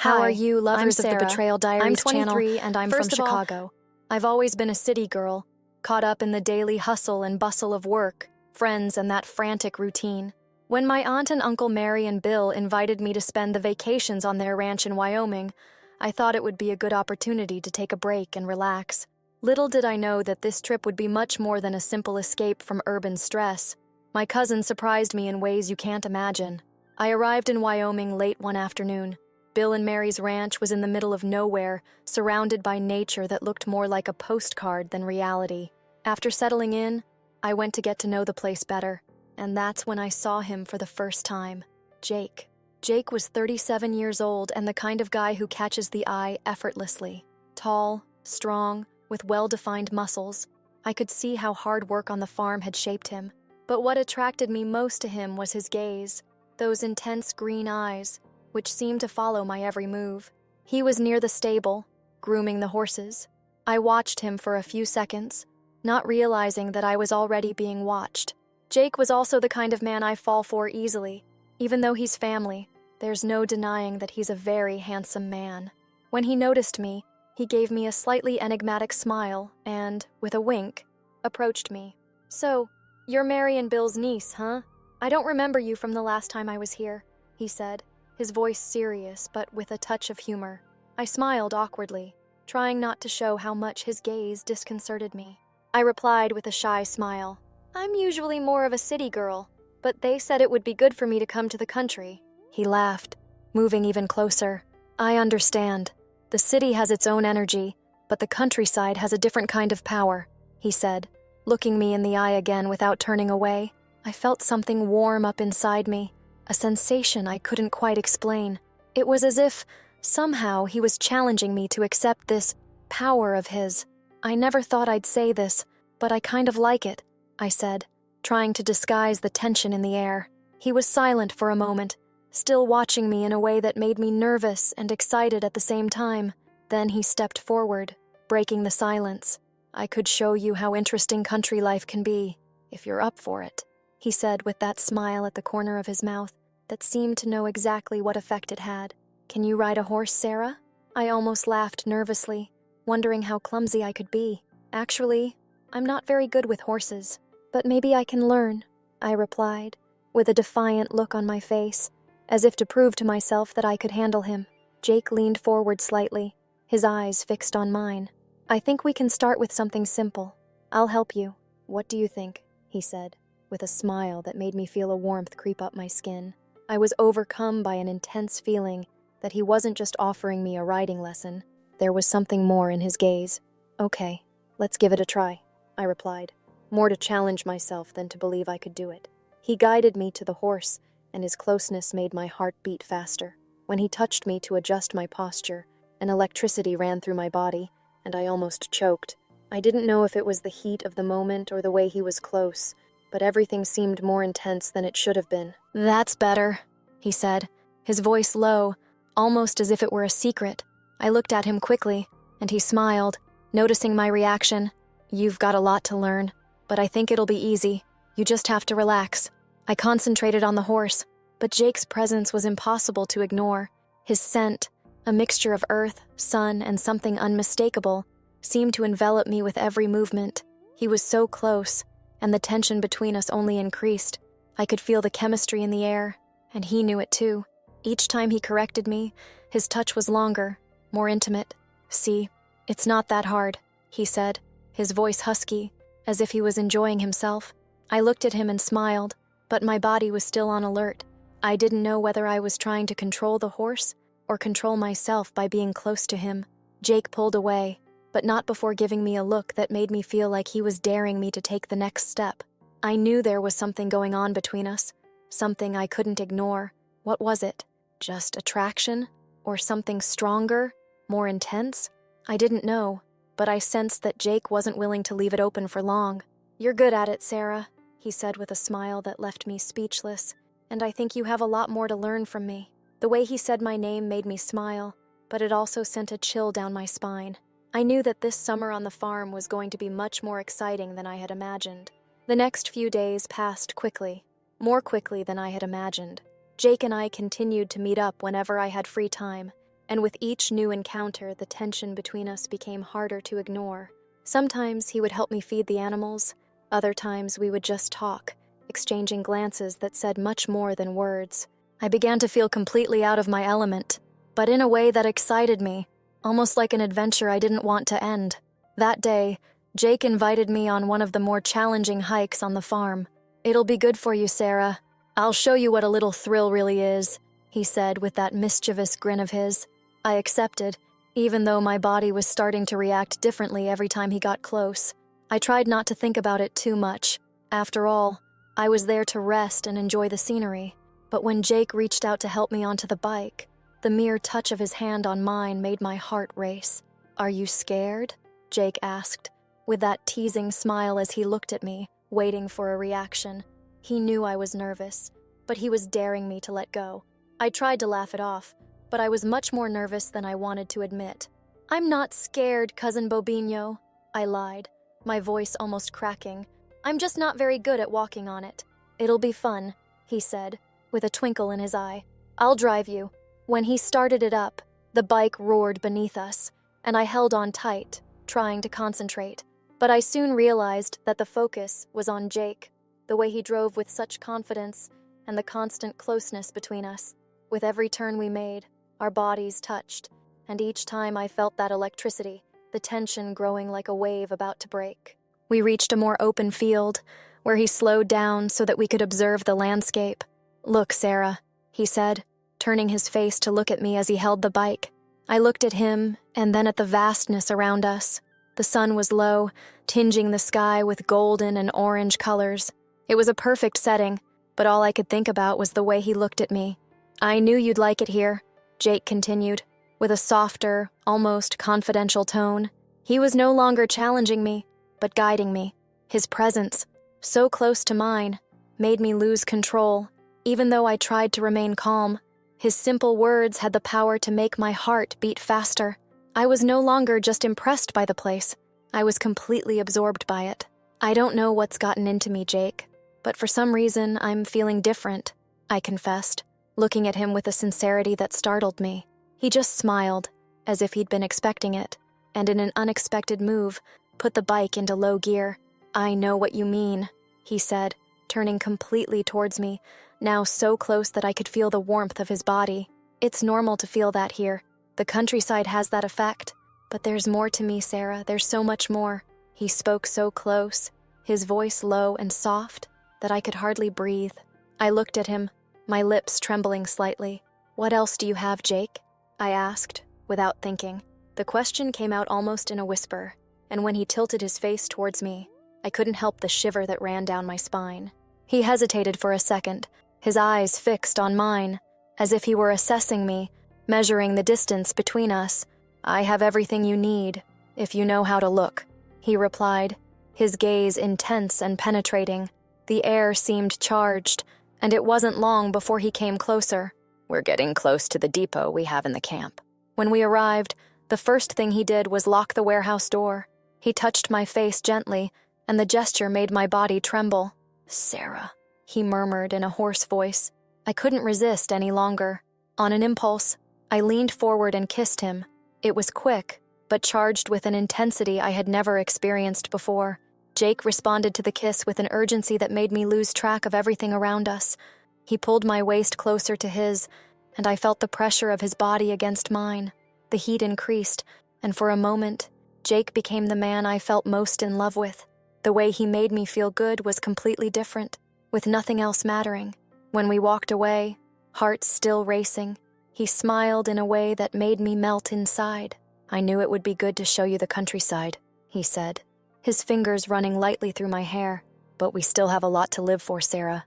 How Hi, are you, I'm lovers of the Sarah. Betrayal Diaries I'm channel? 23 and I'm First from of all, Chicago. I've always been a city girl, caught up in the daily hustle and bustle of work, friends, and that frantic routine. When my aunt and Uncle Mary and Bill invited me to spend the vacations on their ranch in Wyoming, I thought it would be a good opportunity to take a break and relax. Little did I know that this trip would be much more than a simple escape from urban stress. My cousin surprised me in ways you can't imagine. I arrived in Wyoming late one afternoon. Bill and Mary's ranch was in the middle of nowhere, surrounded by nature that looked more like a postcard than reality. After settling in, I went to get to know the place better, and that's when I saw him for the first time, Jake. Jake was 37 years old and the kind of guy who catches the eye effortlessly. Tall, strong, with well-defined muscles. I could see how hard work on the farm had shaped him. But what attracted me most to him was his gaze, those intense green eyes, which seemed to follow my every move. He was near the stable, grooming the horses. I watched him for a few seconds, not realizing that I was already being watched. Jake was also the kind of man I fall for easily. Even though he's family, there's no denying that he's a very handsome man. When he noticed me, he gave me a slightly enigmatic smile and, with a wink, approached me. "So, you're Mary and Bill's niece, huh? I don't remember you from the last time I was here," he said, his voice serious but with a touch of humor. I smiled awkwardly, trying not to show how much his gaze disconcerted me. I replied with a shy smile, "I'm usually more of a city girl, but they said it would be good for me to come to the country." He laughed, moving even closer. "I understand. The city has its own energy, but the countryside has a different kind of power," he said, looking me in the eye again without turning away. I felt something warm up inside me, a sensation I couldn't quite explain. It was as if, somehow, he was challenging me to accept this power of his. "I never thought I'd say this, but I kind of like it," I said, trying to disguise the tension in the air. He was silent for a moment, still watching me in a way that made me nervous and excited at the same time. Then he stepped forward, breaking the silence. "I could show you how interesting country life can be, if you're up for it," he said with that smile at the corner of his mouth that seemed to know exactly what effect it had. "Can you ride a horse, Sarah?" I almost laughed nervously, wondering how clumsy I could be. "Actually, I'm not very good with horses, but maybe I can learn," I replied, with a defiant look on my face, as if to prove to myself that I could handle him. Jake leaned forward slightly, his eyes fixed on mine. "I think we can start with something simple. I'll help you. What do you think?" he said, with a smile that made me feel a warmth creep up my skin. I was overcome by an intense feeling that he wasn't just offering me a riding lesson. There was something more in his gaze. "Okay, let's give it a try," I replied, more to challenge myself than to believe I could do it. He guided me to the horse, and his closeness made my heart beat faster. When he touched me to adjust my posture, an electricity ran through my body, and I almost choked. I didn't know if it was the heat of the moment or the way he was close, but everything seemed more intense than it should have been. "That's better," he said, his voice low, almost as if it were a secret. I looked at him quickly, and he smiled, noticing my reaction. "You've got a lot to learn, but I think it'll be easy. You just have to relax." I concentrated on the horse, but Jake's presence was impossible to ignore. His scent, a mixture of earth, sun, and something unmistakable, seemed to envelop me with every movement. He was so close, and the tension between us only increased. I could feel the chemistry in the air, and he knew it too. Each time he corrected me, his touch was longer, more intimate. "See, it's not that hard," he said, his voice husky, as if he was enjoying himself. I looked at him and smiled, but my body was still on alert. I didn't know whether I was trying to control the horse or control myself by being close to him. Jake pulled away, but not before giving me a look that made me feel like he was daring me to take the next step. I knew there was something going on between us, something I couldn't ignore. What was it? Just attraction? Or something stronger, more intense? I didn't know, but I sensed that Jake wasn't willing to leave it open for long. "You're good at it, Sarah," he said with a smile that left me speechless, "and I think you have a lot more to learn from me." The way he said my name made me smile, but it also sent a chill down my spine. I knew that this summer on the farm was going to be much more exciting than I had imagined. The next few days passed quickly, more quickly than I had imagined. Jake and I continued to meet up whenever I had free time, and with each new encounter, the tension between us became harder to ignore. Sometimes he would help me feed the animals, other times we would just talk, exchanging glances that said much more than words. I began to feel completely out of my element, but in a way that excited me, almost like an adventure I didn't want to end. That day, Jake invited me on one of the more challenging hikes on the farm. "It'll be good for you, Sarah. I'll show you what a little thrill really is," he said with that mischievous grin of his. I accepted, even though my body was starting to react differently every time he got close. I tried not to think about it too much. After all, I was there to rest and enjoy the scenery. But when Jake reached out to help me onto the bike, the mere touch of his hand on mine made my heart race. "Are you scared?" Jake asked, with that teasing smile as he looked at me, waiting for a reaction. He knew I was nervous, but he was daring me to let go. I tried to laugh it off, but I was much more nervous than I wanted to admit. "I'm not scared, Cousin Bobino," I lied, my voice almost cracking. "I'm just not very good at walking on it." "It'll be fun," he said, with a twinkle in his eye. "I'll drive you." When he started it up, the bike roared beneath us, and I held on tight, trying to concentrate. But I soon realized that the focus was on Jake, the way he drove with such confidence, and the constant closeness between us. With every turn we made, our bodies touched, and each time I felt that electricity, the tension growing like a wave about to break. We reached a more open field, where he slowed down so that we could observe the landscape. "Look, Sarah," he said, turning his face to look at me as he held the bike. I looked at him, and then at the vastness around us. The sun was low, tinging the sky with golden and orange colors. It was a perfect setting, but all I could think about was the way he looked at me. "I knew you'd like it here," Jake continued, with a softer, almost confidential tone. He was no longer challenging me, but guiding me. His presence, so close to mine, made me lose control, even though I tried to remain calm. His simple words had the power to make my heart beat faster. I was no longer just impressed by the place. I was completely absorbed by it. "I don't know what's gotten into me, Jake, but for some reason I'm feeling different," I confessed, looking at him with a sincerity that startled me. He just smiled, as if he'd been expecting it, and in an unexpected move, put the bike into low gear. "I know what you mean," he said, turning completely towards me, now so close that I could feel the warmth of his body. "It's normal to feel that here. The countryside has that effect. But there's more to me, Sarah, there's so much more." He spoke so close, his voice low and soft, that I could hardly breathe. I looked at him, my lips trembling slightly. "What else do you have, Jake?" I asked, without thinking. The question came out almost in a whisper, and when he tilted his face towards me, I couldn't help the shiver that ran down my spine. He hesitated for a second, his eyes fixed on mine, as if he were assessing me, measuring the distance between us. "I have everything you need, if you know how to look," he replied, his gaze intense and penetrating. The air seemed charged, and it wasn't long before he came closer. "We're getting close to the depot we have in the camp." When we arrived, the first thing he did was lock the warehouse door. He touched my face gently, and the gesture made my body tremble. "Sarah," he murmured in a hoarse voice. I couldn't resist any longer. On an impulse, I leaned forward and kissed him. It was quick, but charged with an intensity I had never experienced before. Jake responded to the kiss with an urgency that made me lose track of everything around us. He pulled my waist closer to his, and I felt the pressure of his body against mine. The heat increased, and for a moment, Jake became the man I felt most in love with. The way he made me feel good was completely different, with nothing else mattering. When we walked away, hearts still racing, he smiled in a way that made me melt inside. "I knew it would be good to show you the countryside," he said, his fingers running lightly through my hair. "But we still have a lot to live for, Sarah."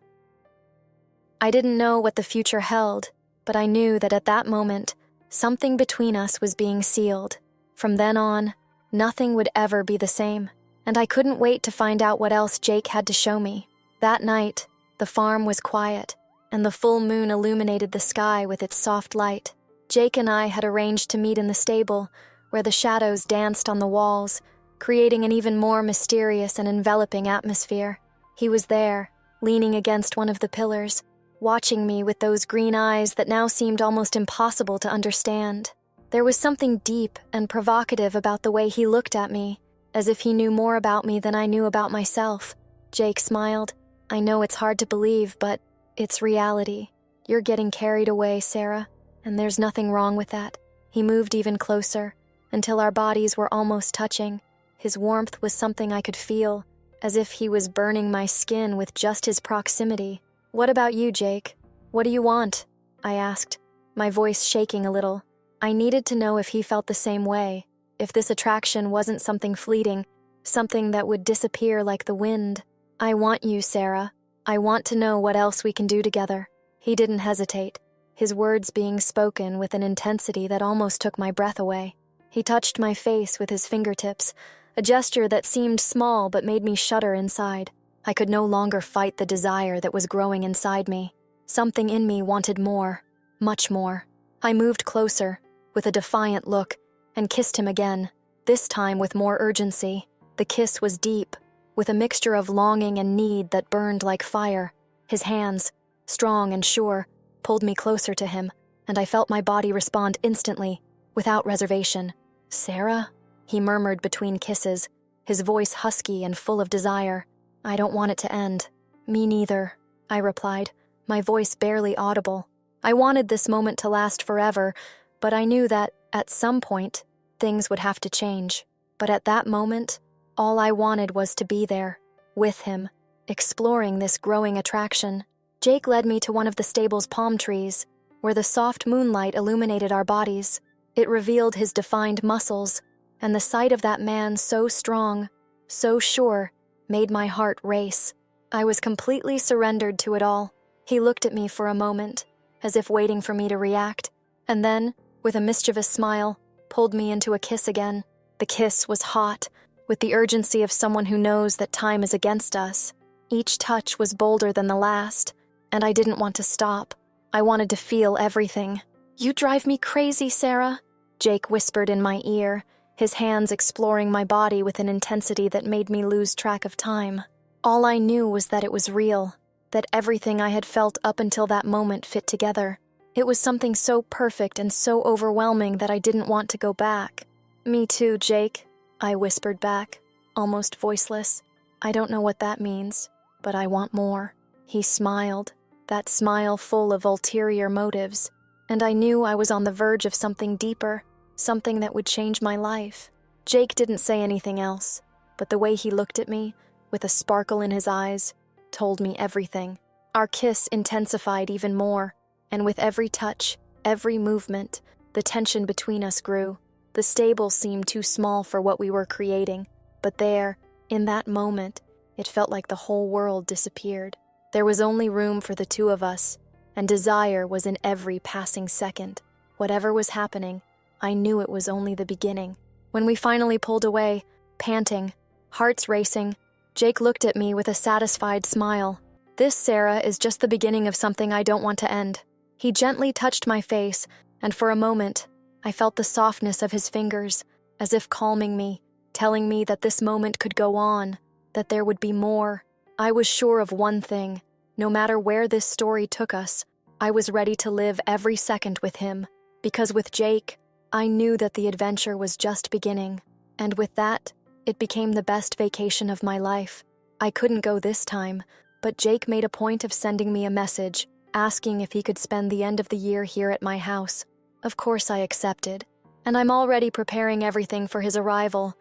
I didn't know what the future held, but I knew that at that moment, something between us was being sealed. From then on, nothing would ever be the same, and I couldn't wait to find out what else Jake had to show me. That night, the farm was quiet, and the full moon illuminated the sky with its soft light. Jake and I had arranged to meet in the stable, where the shadows danced on the walls, creating an even more mysterious and enveloping atmosphere. He was there, leaning against one of the pillars, watching me with those green eyes that now seemed almost impossible to understand. There was something deep and provocative about the way he looked at me, as if he knew more about me than I knew about myself. Jake smiled. I know it's hard to believe, but it's reality. You're getting carried away, Sarah, and there's nothing wrong with that. He moved even closer, until our bodies were almost touching. His warmth was something I could feel, as if he was burning my skin with just his proximity. What about you, Jake? What do you want? I asked, my voice shaking a little. I needed to know if he felt the same way, if this attraction wasn't something fleeting, something that would disappear like the wind. I want you, Sarah. I want to know what else we can do together. He didn't hesitate, his words being spoken with an intensity that almost took my breath away. He touched my face with his fingertips, a gesture that seemed small but made me shudder inside. I could no longer fight the desire that was growing inside me. Something in me wanted more, much more. I moved closer, with a defiant look, and kissed him again, this time with more urgency. The kiss was deep, with a mixture of longing and need that burned like fire. His hands, strong and sure, pulled me closer to him, and I felt my body respond instantly, without reservation. Sarah? He murmured between kisses, his voice husky and full of desire. I don't want it to end. Me neither, I replied, my voice barely audible. I wanted this moment to last forever, but I knew that, at some point, things would have to change. But at that moment, all I wanted was to be there, with him, exploring this growing attraction. Jake led me to one of the stable's palm trees, where the soft moonlight illuminated our bodies. It revealed his defined muscles, and the sight of that man so strong, so sure, made my heart race. I was completely surrendered to it all. He looked at me for a moment, as if waiting for me to react, and then, with a mischievous smile, pulled me into a kiss again. The kiss was hot, with the urgency of someone who knows that time is against us. Each touch was bolder than the last, and I didn't want to stop. I wanted to feel everything. You drive me crazy, Sarah, Jake whispered in my ear, his hands exploring my body with an intensity that made me lose track of time. All I knew was that it was real, that everything I had felt up until that moment fit together. It was something so perfect and so overwhelming that I didn't want to go back. Me too, Jake, I whispered back, almost voiceless. I don't know what that means, but I want more. He smiled, that smile full of ulterior motives, and I knew I was on the verge of something deeper, something that would change my life. Jake didn't say anything else, but the way he looked at me, with a sparkle in his eyes, told me everything. Our kiss intensified even more, and with every touch, every movement, the tension between us grew. The stable seemed too small for what we were creating, but there, in that moment, it felt like the whole world disappeared. There was only room for the two of us, and desire was in every passing second. Whatever was happening, I knew it was only the beginning. When we finally pulled away, panting, hearts racing, Jake looked at me with a satisfied smile. This, Sarah, is just the beginning of something I don't want to end. He gently touched my face, and for a moment, I felt the softness of his fingers, as if calming me, telling me that this moment could go on, that there would be more. I was sure of one thing. No matter where this story took us, I was ready to live every second with him, because with Jake, I knew that the adventure was just beginning, and with that, it became the best vacation of my life. I couldn't go this time, but Jake made a point of sending me a message, asking if he could spend the end of the year here at my house. Of course I accepted, and I'm already preparing everything for his arrival.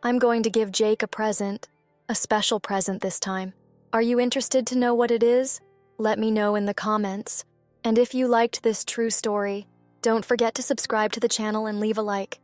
I'm going to give Jake a present, a special present this time. Are you interested to know what it is? Let me know in the comments. And if you liked this true story, don't forget to subscribe to the channel and leave a like.